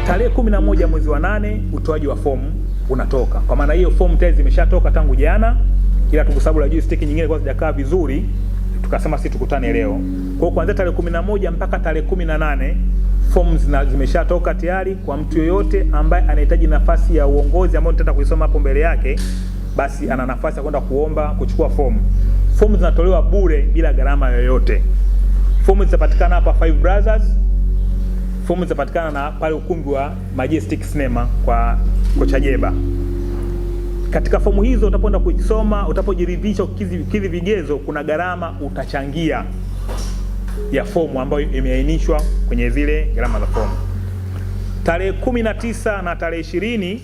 Tarehe 11 mwezi wa 8 utoaji wa fomu unatoka. Kwa maana hiyo fomu tayari zimeshatoka tangu jana, ila tukusababu la joystick nyingine kwa sijakaa vizuri, tukasema sisi tukutane leo. Kwa hiyo kuanzia tarehe 11 mpaka tarehe 18 fomu zimeshatoka tayari kwa mtu yoyote ambaye anahitaji nafasi ya uongozi ambayo nitaenda kuisoma hapo mbele yake, basi ana nafasi ya kwenda kuomba kuchukua fomu. Fomu zinatolewa bure bila gharama yoyote. Fomu zitapatikana hapa Five Brothers. Fomu zitapatikana na pale ukumbi wa Majestic Cinema kwa Kocha Jeba. Katika fomu hizo utapoenda kuisoma, utapojiridhisha ukidhi vigezo, kuna gharama utachangia ya fomu ambayo imeainishwa kwenye zile gharama za fomu. Tarehe 19 na tarehe 20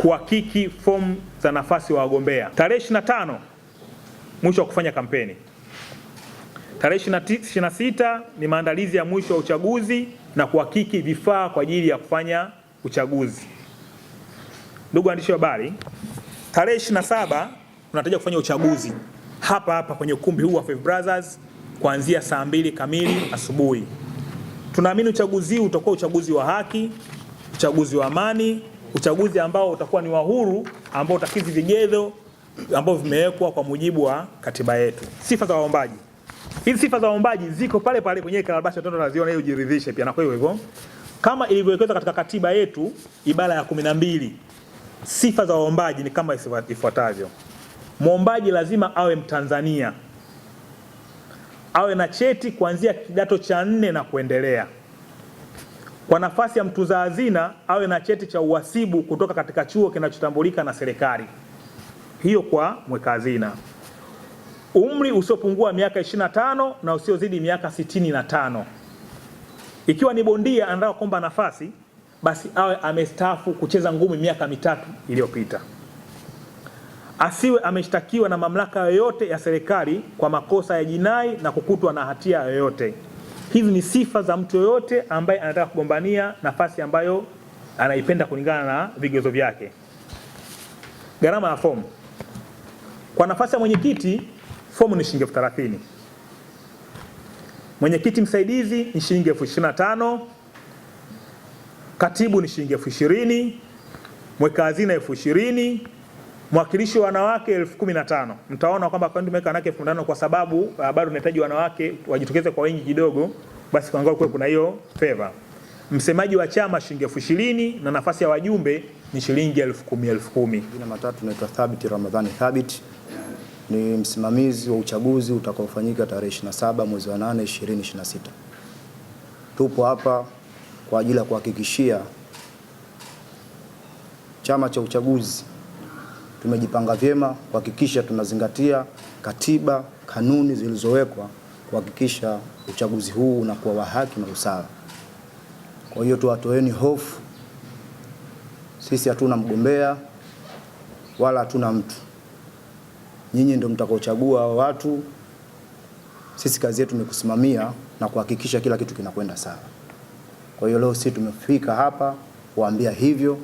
kuhakiki fomu za nafasi wa wagombea. Tarehe 25 mwisho wa kufanya kampeni. Tarehe 26 ni maandalizi ya mwisho wa uchaguzi na kuhakiki vifaa kwa ajili ya kufanya uchaguzi. Ndugu waandishi wa habari, tarehe 27 tunataraji kufanya uchaguzi hapa kwenye ukumbi huu wa Five Brothers kuanzia saa 2 kamili asubuhi. Tunaamini uchaguzi huu utakuwa uchaguzi wa haki, uchaguzi wa amani, uchaguzi ambao utakuwa ni wa huru, ambao utakidhi vigezo ambao vimewekwa kwa mujibu wa katiba yetu. Sifa za waombaji. Hizi sifa za waombaji ziko pale pale kwenye karatasi tendo naziona, hiyo ujiridhishe pia na kwa hivyo kama ilivyowekezwa katika katiba yetu ibara ya 12. Sifa za waombaji ni kama ifuatavyo. Muombaji lazima awe Mtanzania, awe na cheti kuanzia kidato cha 4 na kuendelea. Kwa nafasi ya mtunza hazina awe na cheti cha uhasibu kutoka katika chuo kinachotambulika na serikali. Hiyo kwa mweka hazina. Umri usiopungua miaka 25 na usiozidi miaka 65. Ikiwa ni bondia anataka kuomba nafasi, basi awe amestaafu kucheza ngumi miaka 3 iliyopita. Asiwe ameshtakiwa na mamlaka yoyote ya serikali kwa makosa ya jinai na kukutwa na hatia yoyote. Hizi ni sifa za mtu yoyote ambaye anataka kugombania nafasi ambayo anaipenda kulingana na vigezo vyake. Gharama ya fomu. Kwa nafasi ya mwenyekiti, fomu ni shilingi 30,000. Mwenyekiti msaidizi ni shilingi 25,000. Katibu ni shilingi 20,000. Mweka hazina 20,000. Mwakilishi wa wanawake 15,000. Mtaona kwamba kwa nini tumeweka wanawake 15,000 kwa sababu bado tunahitaji wanawake wajitokeze kwa wingi kidogo, basi kwa angalau kuna hiyo favor. Msemaji wa chama shilingi 20,000 na nafasi ya wajumbe ni shilingi 10,000. Jina matatu naitwa Thabit Ramadhani Thabit. Ni msimamizi wa uchaguzi utakaofanyika tarehe 27 mwezi wa 8 2026. Tupo hapa kwa ajili ya kuhakikishia chama cha uchaguzi tumejipanga vyema kuhakikisha tunazingatia katiba, kanuni zilizowekwa kuhakikisha uchaguzi huu unakuwa wa haki na usawa. Kwa hiyo tuwatoeni hofu. Sisi hatuna mgombea wala hatuna mtu. Nyinyi ndio mtakaochagua watu. Sisi kazi yetu ni kusimamia na kuhakikisha kila kitu kinakwenda sawa. Kwa hiyo leo sisi tumefika hapa kuambia hivyo,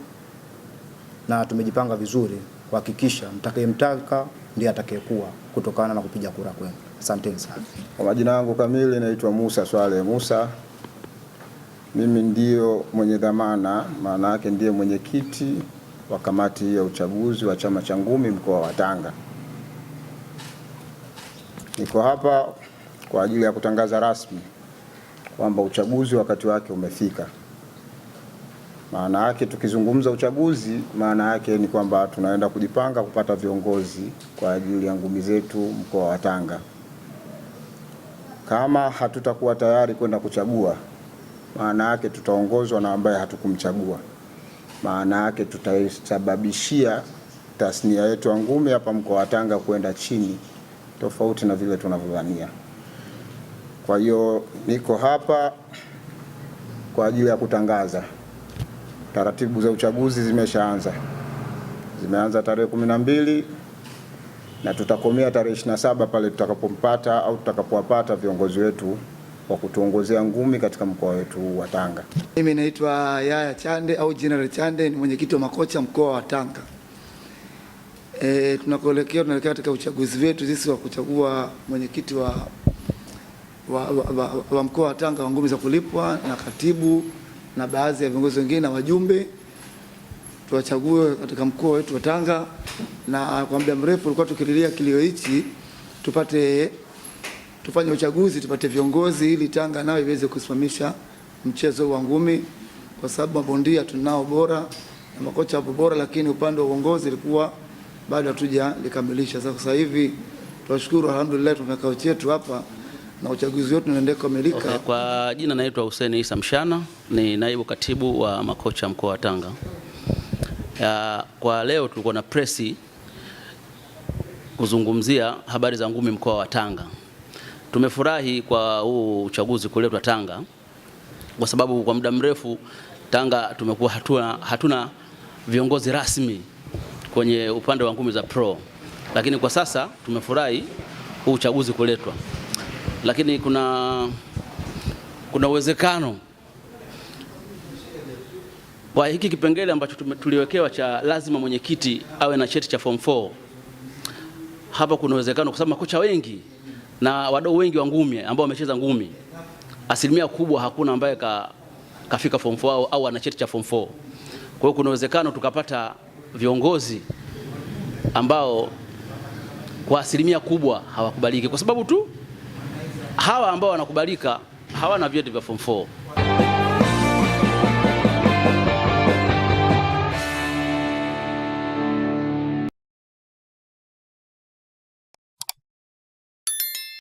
na tumejipanga vizuri kuhakikisha mtakayemtaka ndiye atakayekuwa kutokana na kupiga kura kwenu. Asanteni sana. Kwa majina yangu kamili naitwa Musa Swale Musa. Mimi ndio mwenye dhamana, maana yake ndiye mwenyekiti wa kamati ya uchaguzi wa chama cha ngumi mkoa wa Tanga. Niko hapa kwa ajili ya kutangaza rasmi kwamba uchaguzi wakati wake umefika. Maana yake tukizungumza uchaguzi, maana yake ni kwamba tunaenda kujipanga kupata viongozi kwa ajili ya ngumi zetu mkoa wa Tanga. Kama hatutakuwa tayari kwenda kuchagua, maana yake tutaongozwa na ambaye hatukumchagua. Maana yake tutasababishia tasnia yetu ya ngumi hapa mkoa wa Tanga kwenda chini, tofauti na vile tunavyodhania. Kwa hiyo niko hapa kwa ajili ya kutangaza taratibu za uchaguzi zimeshaanza. Zimeanza tarehe 12 na tutakomea tarehe 27 pale tutakapompata au tutakapowapata viongozi wetu wa kutuongozea ngumi katika mkoa wetu wa Tanga. Mimi naitwa Yaya Chande au General Chande, ni mwenyekiti wa makocha mkoa wa Tanga. tunaelekea katika uchaguzi wetu sisi wa kuchagua mwenyekiti wa mkoa wa Tanga wa ngumi za kulipwa na katibu na baadhi ya viongozi wengine na wajumbe tuwachague katika mkoa wetu wa Tanga. Na kwa muda mrefu tulikuwa tukililia kilio hichi tufanye uchaguzi tupate viongozi ili Tanga nayo iweze kusimamisha mchezo wa ngumi, kwa sababu mabondia tunao bora na makocha wapo bora, lakini upande wa uongozi ilikuwa bado hatujalikamilisha. Sasa hivi tunashukuru, alhamdulillah, tumekao chetu hapa na uchaguzi wetu unaendelea kukamilika. Okay, kwa jina naitwa Hussein Isa Mshana, ni naibu katibu wa makocha mkoa wa Tanga. Kwa leo tulikuwa na presi kuzungumzia habari za ngumi mkoa wa Tanga. Tumefurahi kwa huu uchaguzi kuletwa Tanga kwa sababu kwa muda mrefu Tanga tumekuwa hatuna viongozi rasmi kwenye upande wa ngumi za pro, lakini kwa sasa tumefurahi huu uchaguzi kuletwa. Lakini kuna uwezekano kwa hiki kipengele ambacho tuliwekewa cha lazima mwenyekiti awe na cheti cha form 4. Hapa kuna uwezekano kwa sababu makocha wengi na wadau wengi wa ngumi ambao wamecheza ngumi, asilimia kubwa hakuna ambaye kafika form 4 au ana cheti cha form 4. Kwa hiyo kuna uwezekano tukapata viongozi ambao kwa asilimia kubwa hawakubaliki, kwa sababu tu hawa ambao wanakubalika hawana vyeti vya form 4.